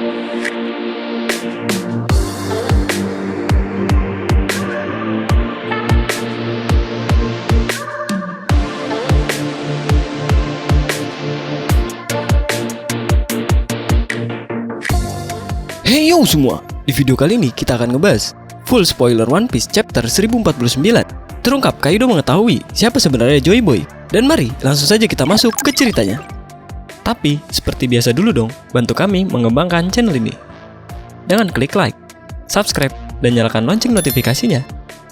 Hey yo semua, di video kali ini kita akan ngebahas full spoiler One Piece chapter 1049. Terungkap Kaido mengetahui siapa sebenarnya Joy Boy. Dan mari langsung saja kita masuk ke ceritanya. Tapi seperti biasa dulu dong, bantu kami mengembangkan channel ini dengan klik like, subscribe, dan nyalakan lonceng notifikasinya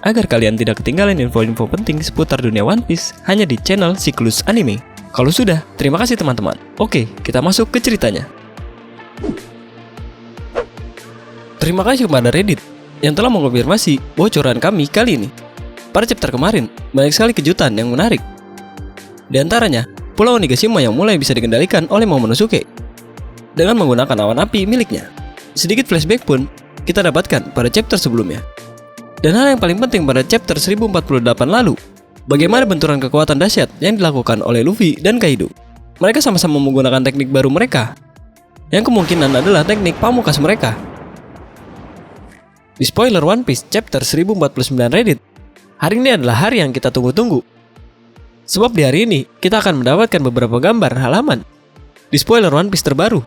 agar kalian tidak ketinggalan info-info penting seputar dunia One Piece hanya di channel Siklus Anime. Kalau sudah, terima kasih teman-teman. Oke, kita masuk ke ceritanya. Terima kasih kepada Reddit yang telah mengonfirmasi bocoran kami kali ini. Pada chapter kemarin, banyak sekali kejutan yang menarik. Di antaranya, Pulau Onigashima yang mulai bisa dikendalikan oleh Momonosuke dengan menggunakan awan api miliknya. Sedikit flashback pun kita dapatkan pada chapter sebelumnya. Dan hal yang paling penting pada chapter 1048 lalu, bagaimana benturan kekuatan dahsyat yang dilakukan oleh Luffy dan Kaido. Mereka sama-sama menggunakan teknik baru mereka, yang kemungkinan adalah teknik pamungkas mereka. Di spoiler One Piece chapter 1049 Reddit, hari ini adalah hari yang kita tunggu-tunggu. Sebab di hari ini, kita akan mendapatkan beberapa gambar halaman di spoiler One Piece terbaru.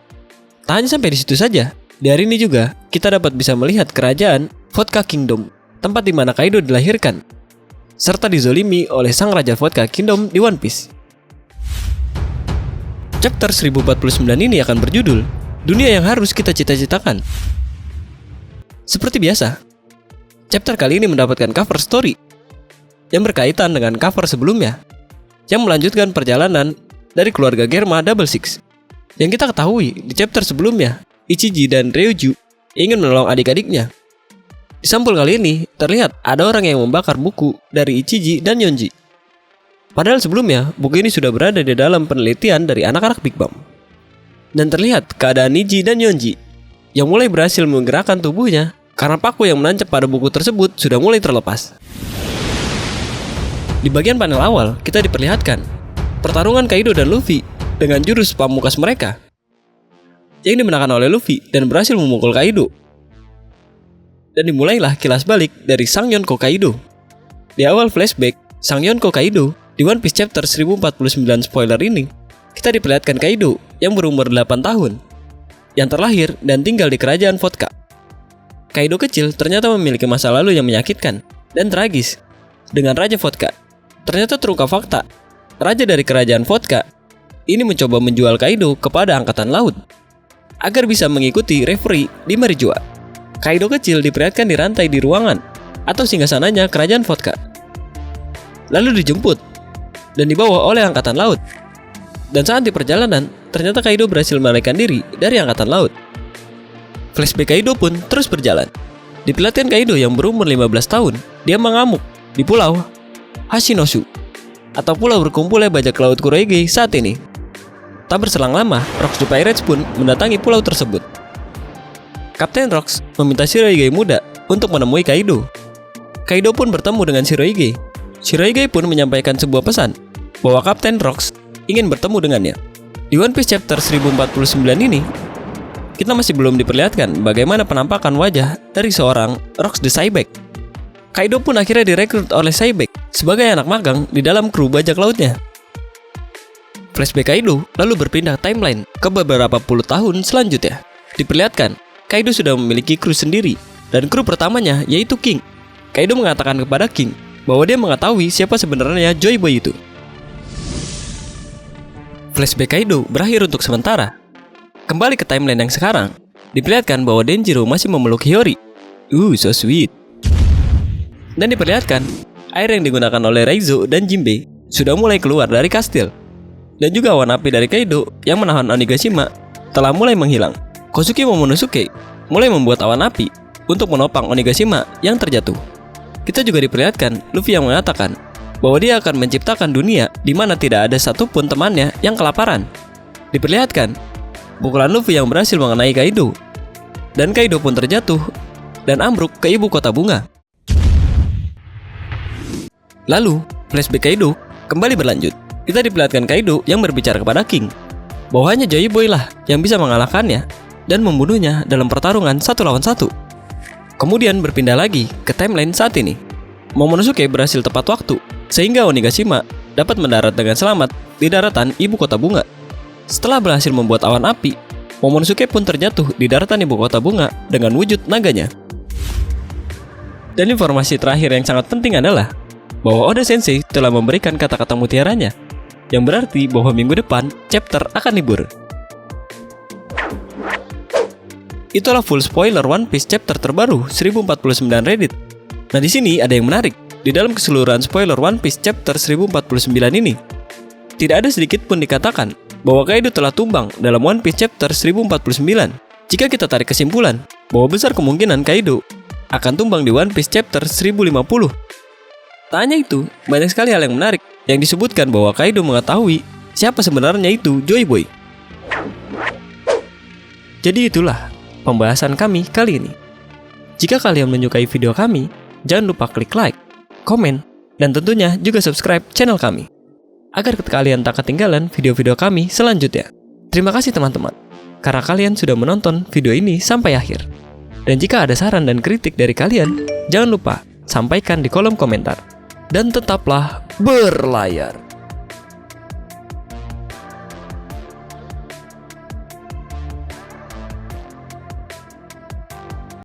Tak hanya sampai di situ saja, di hari ini juga, kita dapat bisa melihat kerajaan Vodka Kingdom, tempat di mana Kaido dilahirkan, serta dizolimi oleh sang Raja Vodka Kingdom di One Piece. Chapter 1049 ini akan berjudul, Dunia yang harus kita cita-citakan. Seperti biasa, chapter kali ini mendapatkan cover story yang berkaitan dengan cover sebelumnya, yang melanjutkan perjalanan dari keluarga Germa Double Six. Yang kita ketahui di chapter sebelumnya, Ichiji dan Ryuju ingin menolong adik-adiknya. Di sampul kali ini, terlihat ada orang yang membakar buku dari Ichiji dan Yonji. Padahal sebelumnya, buku ini sudah berada di dalam penelitian dari anak-anak Big Mom. Dan terlihat keadaan Ichiji dan Yonji yang mulai berhasil menggerakkan tubuhnya karena paku yang menancap pada buku tersebut sudah mulai terlepas. Di bagian panel awal, kita diperlihatkan pertarungan Kaido dan Luffy dengan jurus pamungkas mereka yang dimenangkan oleh Luffy dan berhasil memukul Kaido. Dan dimulailah kilas balik dari Sang Yonko Kaido. Di awal flashback Sang Yonko Kaido di One Piece chapter 1049 spoiler ini, kita diperlihatkan Kaido yang berumur 8 tahun yang terlahir dan tinggal di kerajaan Vodka. Kaido kecil ternyata memiliki masa lalu yang menyakitkan dan tragis dengan Raja Vodka. Ternyata terungkap fakta, Raja dari kerajaan Vodka ini mencoba menjual Kaido kepada Angkatan Laut agar bisa mengikuti referee di Marijua. Kaido kecil diperlihatkan dirantai di ruangan atau singgasananya kerajaan Vodka, lalu dijemput dan dibawa oleh Angkatan Laut. Dan saat di perjalanan, ternyata Kaido berhasil melarikan diri dari Angkatan Laut. Flashback Kaido pun terus berjalan. Diperlihatkan Kaido yang berumur 15 tahun, dia mengamuk di pulau Hashinosu, atau pulau berkumpulnya bajak laut Kurohige saat ini. Tak berselang lama, Rocks the Pirates pun mendatangi pulau tersebut. Kapten Rocks meminta Shirohige muda untuk menemui Kaido. Kaido pun bertemu dengan Shirohige. Shirohige pun menyampaikan sebuah pesan bahwa Kapten Rocks ingin bertemu dengannya. Di One Piece chapter 1049 ini, kita masih belum diperlihatkan bagaimana penampakan wajah dari seorang Rocks the Cybeck. Kaido pun akhirnya direkrut oleh Cybeck sebagai anak magang di dalam kru bajak lautnya. Flashback Kaido lalu berpindah timeline ke beberapa puluh tahun selanjutnya. Diperlihatkan, Kaido sudah memiliki kru sendiri, dan kru pertamanya yaitu King. Kaido mengatakan kepada King bahwa dia mengetahui siapa sebenarnya Joy Boy itu. Flashback Kaido berakhir untuk sementara. Kembali ke timeline yang sekarang, diperlihatkan bahwa Denjiro masih memeluk Hiyori. So sweet. Dan diperlihatkan, air yang digunakan oleh Raizo dan Jinbe sudah mulai keluar dari kastil. Dan juga awan api dari Kaido yang menahan Onigashima telah mulai menghilang. Kozuki Momonosuke mulai membuat awan api untuk menopang Onigashima yang terjatuh. Kita juga diperlihatkan Luffy yang mengatakan bahwa dia akan menciptakan dunia di mana tidak ada satupun temannya yang kelaparan. Diperlihatkan pukulan Luffy yang berhasil mengenai Kaido, dan Kaido pun terjatuh dan ambruk ke ibu kota bunga. Lalu, flashback Kaido kembali berlanjut. Kita diperlihatkan Kaido yang berbicara kepada King bahwa hanya Joy Boy lah yang bisa mengalahkannya. dan membunuhnya dalam pertarungan 1 lawan 1. Kemudian berpindah lagi ke timeline saat ini. Momonosuke berhasil tepat waktu, sehingga Onigashima dapat mendarat dengan selamat di daratan ibu kota bunga. Setelah berhasil membuat awan api, Momonosuke pun terjatuh di daratan ibu kota bunga dengan wujud naganya. Dan informasi terakhir yang sangat penting adalah bahwa Oda Sensei telah memberikan kata-kata mutiaranya, yang berarti bahwa minggu depan chapter akan libur. Itulah full spoiler One Piece chapter terbaru 1049 Reddit. Nah, di sini ada yang menarik. Di dalam keseluruhan spoiler One Piece chapter 1049 ini, tidak ada sedikit pun dikatakan bahwa Kaido telah tumbang dalam One Piece chapter 1049. Jika kita tarik kesimpulan bahwa besar kemungkinan Kaido akan tumbang di One Piece chapter 1050. Tak hanya itu, banyak sekali hal yang menarik yang disebutkan bahwa Kaido mengetahui siapa sebenarnya itu Joy Boy. Jadi itulah pembahasan kami kali ini. Jika kalian menyukai video kami, jangan lupa klik like, komen, dan tentunya juga subscribe channel kami agar kalian tak ketinggalan video-video kami selanjutnya. Terima kasih teman-teman, karena kalian sudah menonton video ini sampai akhir. Dan jika ada saran dan kritik dari kalian, jangan lupa sampaikan di kolom komentar. Dan tetaplah berlayar.